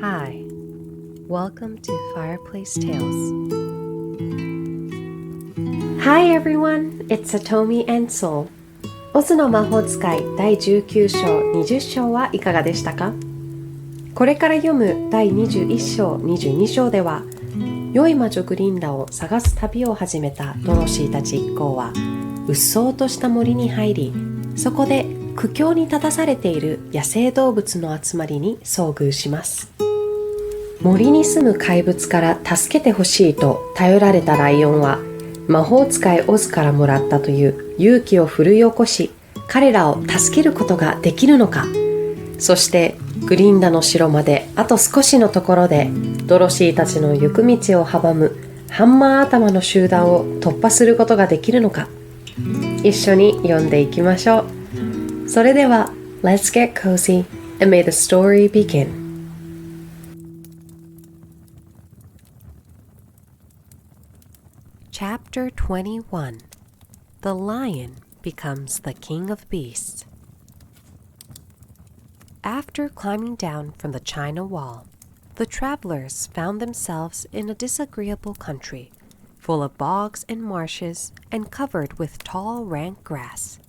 Hi, welcome to Fireplace Tales. Hi everyone, it's Satomi and Soul. オズの魔法使い第19章、20章はいかがでしたか？これから読む第21章、22章では、良い魔女グリンダを探す旅を始めたドロシーたち一行は、うっそうとした森に入り、そこで苦境に立たされている野生動物の集まりに遭遇します。森に住む怪物から助けてほしいと頼られたライオンは、魔法使いオズからもらったという勇気を奮い起こし、彼らを助けることができるのか。そしてグリンダの城まであと少しのところで、ドロシーたちの行く道を阻むハンマー頭の集団を突破することができるのか。一緒に読んでいきましょう。それでは Let's get cozy and may the story begin. Chapter 21 The Lion Becomes the King of Beasts. After climbing down from the China Wall, the travelers found themselves in a disagreeable country, full of bogs and marshes and covered with tall rank grass.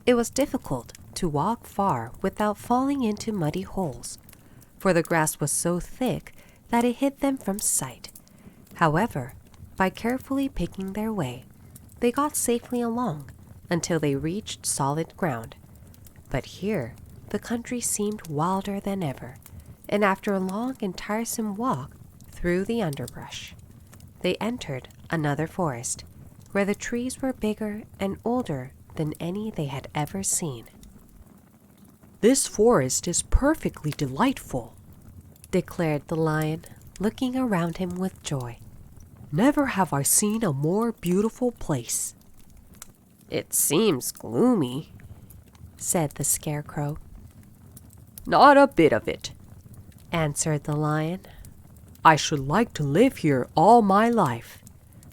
It was difficult to walk far without falling into muddy holes, for the grass was so thick that it hid them from sight. However, by carefully picking their way, they got safely along until they reached solid ground. But here, the country seemed wilder than ever, and after a long and tiresome walk through the underbrush, they entered another forest, where the trees were bigger and older than any they had ever seen. "This forest is perfectly delightful," declared the lion, looking around him with joy. "Never have I seen a more beautiful place." "It seems gloomy," said the scarecrow. "Not a bit of it," answered the lion. "I should like to live here all my life.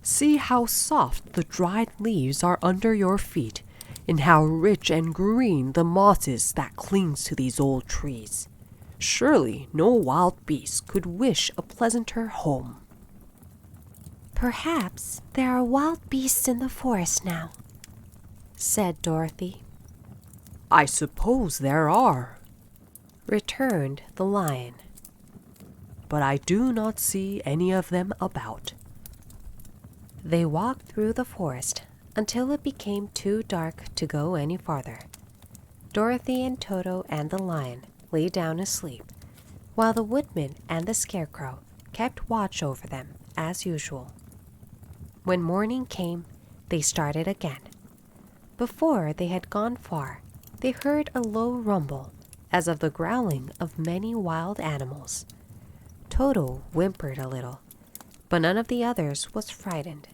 See how soft the dried leaves are under your feet, and how rich and green the moss is that clings to these old trees. Surely no wild beast could wish a pleasanter home." "Perhaps there are wild beasts in the forest now," said Dorothy. "I suppose there are," returned the lion. "But I do not see any of them about." They walked through the forest until it became too dark to go any farther. Dorothy and Toto and the lion lay down asleep, while the woodman and the scarecrow kept watch over them as usual. When morning came, they started again. Before they had gone far, they heard a low rumble, as of the growling of many wild animals. Toto whimpered a little, but none of the others was frightened,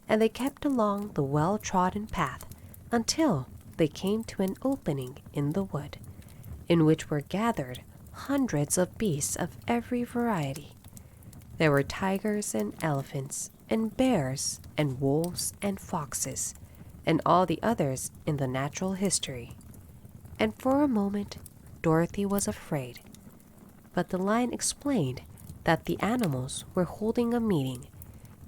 and they kept along the well-trodden path until they came to an opening in the wood, in which were gathered hundreds of beasts of every variety. There were tigers and elephants and bears and wolves and foxes, and all the others in the natural history. And for a moment, Dorothy was afraid. But the lion explained that the animals were holding a meeting,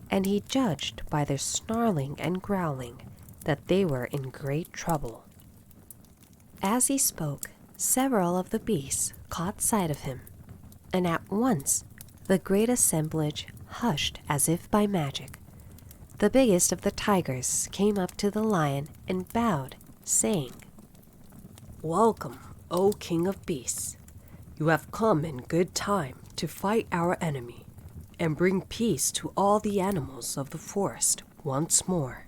and he judged by their snarling and growling that they were in great trouble. As he spoke, several of the beasts caught sight of him, and at once the great assemblage hushed as if by magic. The biggest of the tigers came up to the lion and bowed, saying, "Welcome, O King of Beasts. You have come in good time to fight our enemy and bring peace to all the animals of the forest once more.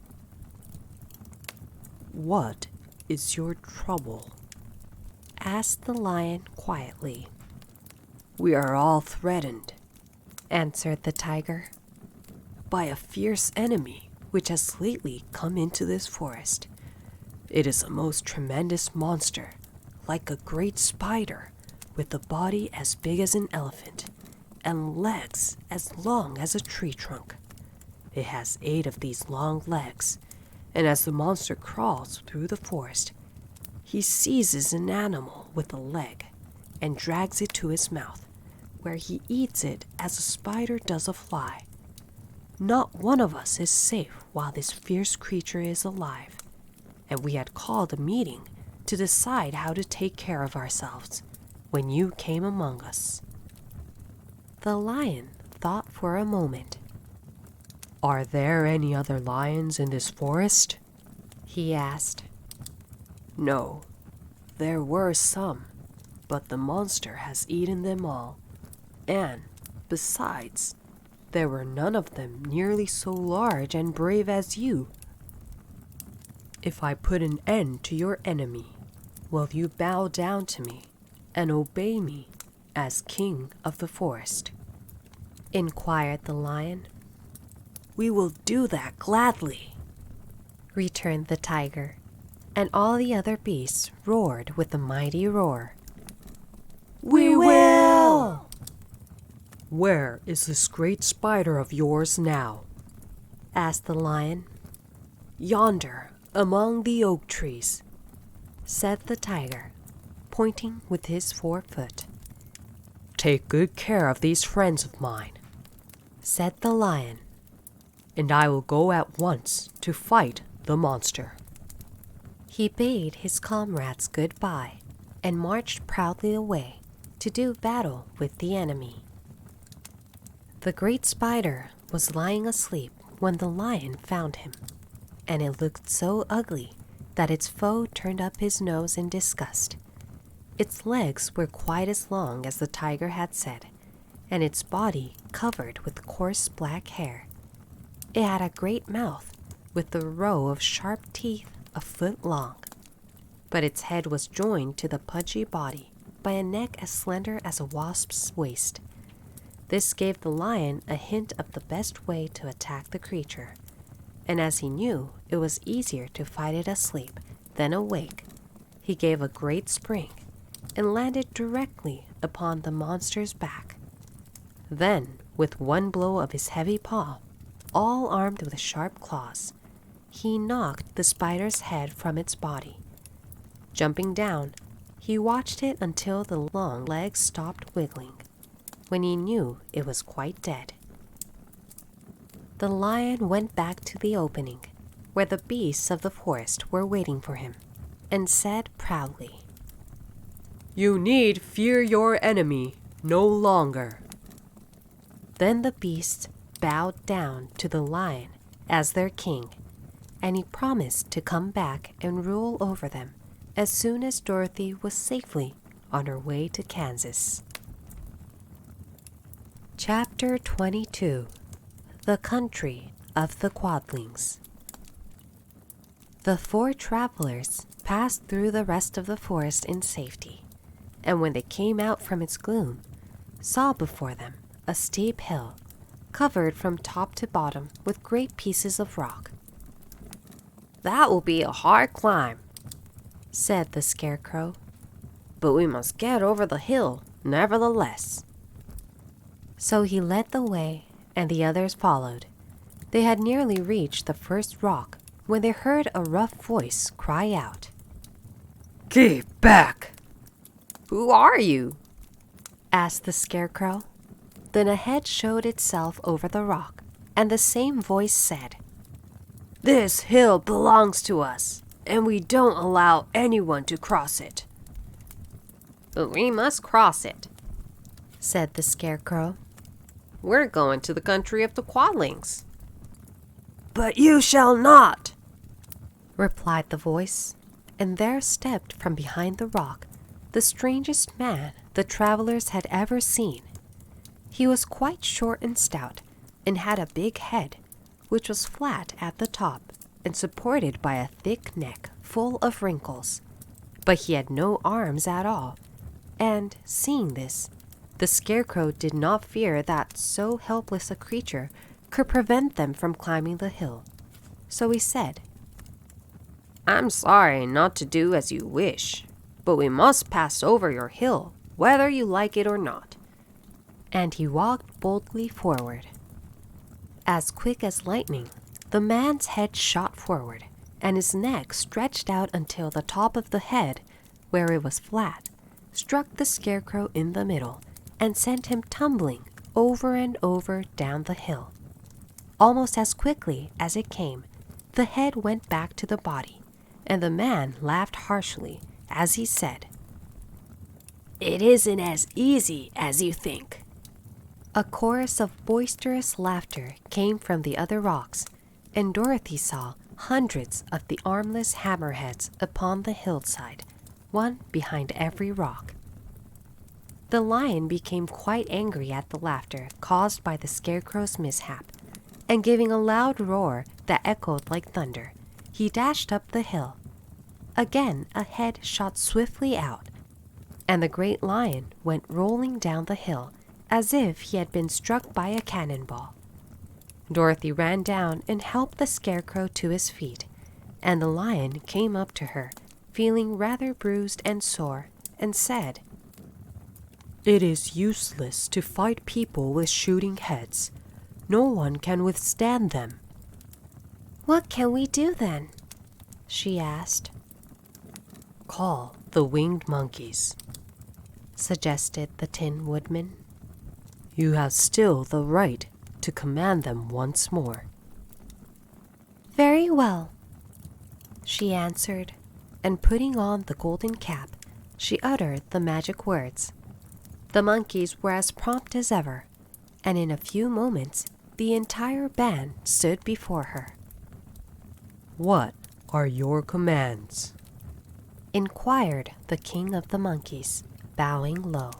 What is your trouble?" asked the lion quietly. "We are all threatened," answered the tiger, "by a fierce enemy which has lately come into this forest. It is a most tremendous monster, like a great spider, with a body as big as an elephant, and legs as long as a tree trunk. It has 8 of these long legs, and as the monster crawls through the forest, he seizes an animal with a leg and drags it to his mouth, where he eats it as a spider does a fly. Not one of us is safe while this fierce creature is alive, and we had called a meeting to decide how to take care of ourselves when you came among us." The lion thought for a moment. "Are there any other lions in this forest?" he asked. "No, there were some, but the monster has eaten them all, and, besides, there were none of them nearly so large and brave as you. If I put an end to your enemy, will you bow down to me and obey me as king of the forest?" inquired the lion. "We will do that gladly," returned the tiger, and all the other beasts roared with a mighty roar. "We will!" "Where is this great spider of yours now?" asked the lion. "Yonder, among the oak trees," said the tiger, pointing with his forefoot. "Take good care of these friends of mine," said the lion, "and I will go at once to fight the monster." He bade his comrades goodbye and marched proudly away to do battle with the enemy. The great spider was lying asleep when the lion found him, and it looked so ugly that its foe turned up his nose in disgust. Its legs were quite as long as the tiger had said, and its body covered with coarse black hair. It had a great mouth with a row of sharp teeth a foot long, but its head was joined to the pudgy body by a neck as slender as a wasp's waist. This gave the lion a hint of the best way to attack the creature, and as he knew it was easier to fight it asleep than awake, he gave a great spring and landed directly upon the monster's back. Then, with one blow of his heavy paw, all armed with sharp claws, he knocked the spider's head from its body. Jumping down, he watched it until the long legs stopped wiggling, when he knew it was quite dead. The lion went back to the opening, where the beasts of the forest were waiting for him, and said proudly, "You need fear your enemy no longer." Then the beasts bowed down to the lion as their king, and he promised to come back and rule over them as soon as Dorothy was safely on her way to Kansas. Chapter 22. The Country of the Quadlings. The four travelers passed through the rest of the forest in safety, and when they came out from its gloom, saw before them a steep hill, covered from top to bottom with great pieces of rock. "That will be a hard climb," said the Scarecrow, "but we must get over the hill nevertheless." So he led the way, and the others followed. They had nearly reached the first rock when they heard a rough voice cry out, "Keep back!" "Who are you?" asked the Scarecrow. Then a head showed itself over the rock, and the same voice said, "This hill belongs to us, and we don't allow anyone to cross it." "But we must cross it," said the Scarecrow. "We're going to the country of the Quadlings." "But you shall not," replied the voice, and there stepped from behind the rock the strangest man the travelers had ever seen. He was quite short and stout, and had a big head, which was flat at the top and supported by a thick neck full of wrinkles. But he had no arms at all, and, seeing this, the Scarecrow did not fear that so helpless a creature could prevent them from climbing the hill. So he said, "I'm sorry not to do as you wish, but we must pass over your hill, whether you like it or not." And he walked boldly forward. As quick as lightning, the man's head shot forward, and his neck stretched out until the top of the head, where it was flat, struck the Scarecrow in the middle, and sent him tumbling over and over down the hill. Almost as quickly as it came, the head went back to the body, and the man laughed harshly as he said, "It isn't as easy as you think." A chorus of boisterous laughter came from the other rocks, and Dorothy saw hundreds of the armless hammerheads upon the hillside, one behind every rock. The lion became quite angry at the laughter caused by the scarecrow's mishap, and giving a loud roar that echoed like thunder, he dashed up the hill. Again a head shot swiftly out, and the great lion went rolling down the hill as if he had been struck by a cannonball. Dorothy ran down and helped the scarecrow to his feet, and the lion came up to her, feeling rather bruised and sore, and said, "It is useless to fight people with shooting heads. No one can withstand them." "What can we do then?" she asked. "Call the winged monkeys," suggested the Tin Woodman. "You have still the right to command them once more." "Very well," she answered, and putting on the golden cap, she uttered the magic words. The monkeys were as prompt as ever, and in a few moments the entire band stood before her. "What are your commands?" inquired the king of the monkeys, bowing low.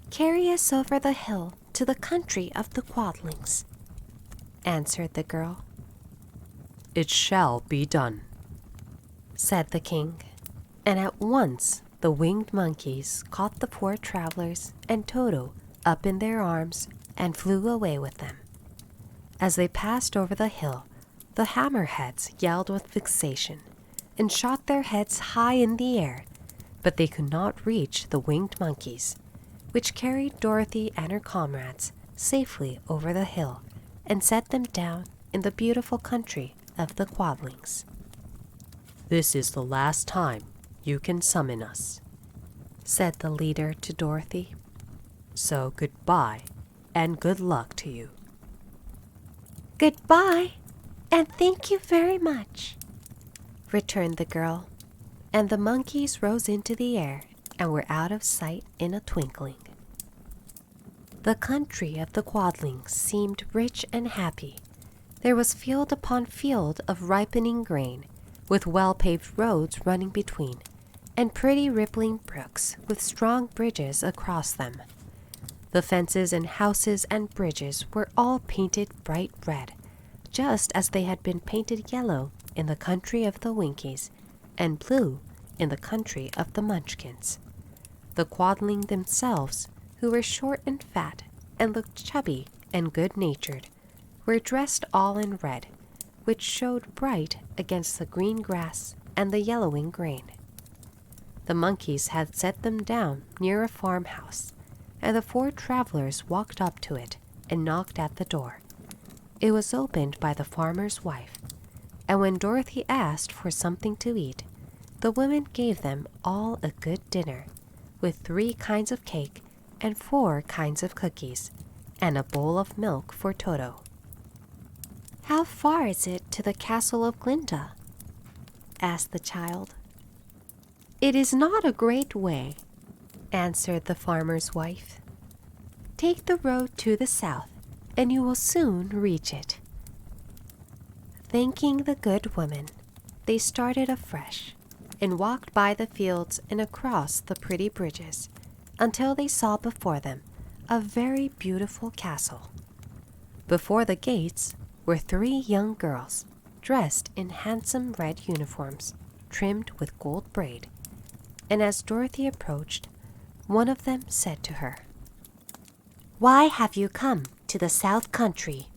"Carry us over the hill to the country of the Quadlings," answered the girl. "It shall be done," said the king, and at once the winged monkeys caught the poor travelers and Toto up in their arms and flew away with them. As they passed over the hill, the hammerheads yelled with vexation and shot their heads high in the air, but they could not reach the winged monkeys, which carried Dorothy and her comrades safely over the hill and set them down in the beautiful country of the Quadlings. "This is the last time you can summon us," said the leader to Dorothy. "So goodbye and good luck to you." "Goodbye, and thank you very much," returned the girl, and the monkeys rose into the air and were out of sight in a twinkling. The country of the Quadlings seemed rich and happy. There was field upon field of ripening grain, with well-paved roads running between, and pretty rippling brooks with strong bridges across them. The fences and houses and bridges were all painted bright red, just as they had been painted yellow in the country of the Winkies, and blue in the country of the Munchkins. The Quadling themselves, who were short and fat and looked chubby and good-natured, were dressed all in red, which showed bright against the green grass and the yellowing grain. The monkeys had set them down near a farmhouse, and the four travelers walked up to it and knocked at the door. It was opened by the farmer's wife, and when Dorothy asked for something to eat, the woman gave them all a good dinner, with 3 kinds of cake and 4 kinds of cookies, and a bowl of milk for Toto. "How far is it to the castle of Glinda?" asked the child. "It is not a great way," answered the farmer's wife. "Take the road to the south, and you will soon reach it." Thanking the good woman, they started afresh, and walked by the fields and across the pretty bridges, until they saw before them a very beautiful castle. Before the gates were 3 young girls, dressed in handsome red uniforms, trimmed with gold braid, and as Dorothy approached, one of them said to her, "Why have you come to the South Country?"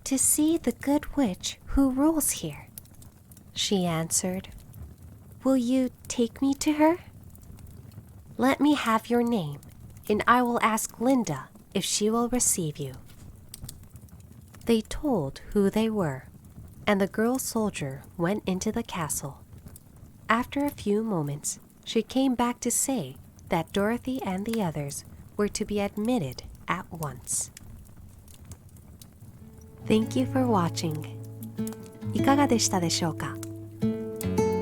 "To see the good witch who rules here," she answered. "Will you take me to her?" "Let me have your name, and I will ask Glinda if she will receive you." They told who they were, and the girl soldier went into the castle. After a few moments, she came back to say that Dorothy and the others were to be admitted at once. Thank you for watching. いかがでしたでしょうか？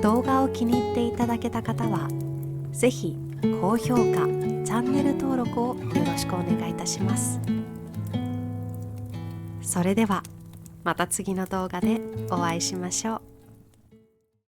動画を気に入っていただけた方は、ぜひ高評価、チャンネル登録をよろしくお願いいたします。それではまた次の動画でお会いしましょう。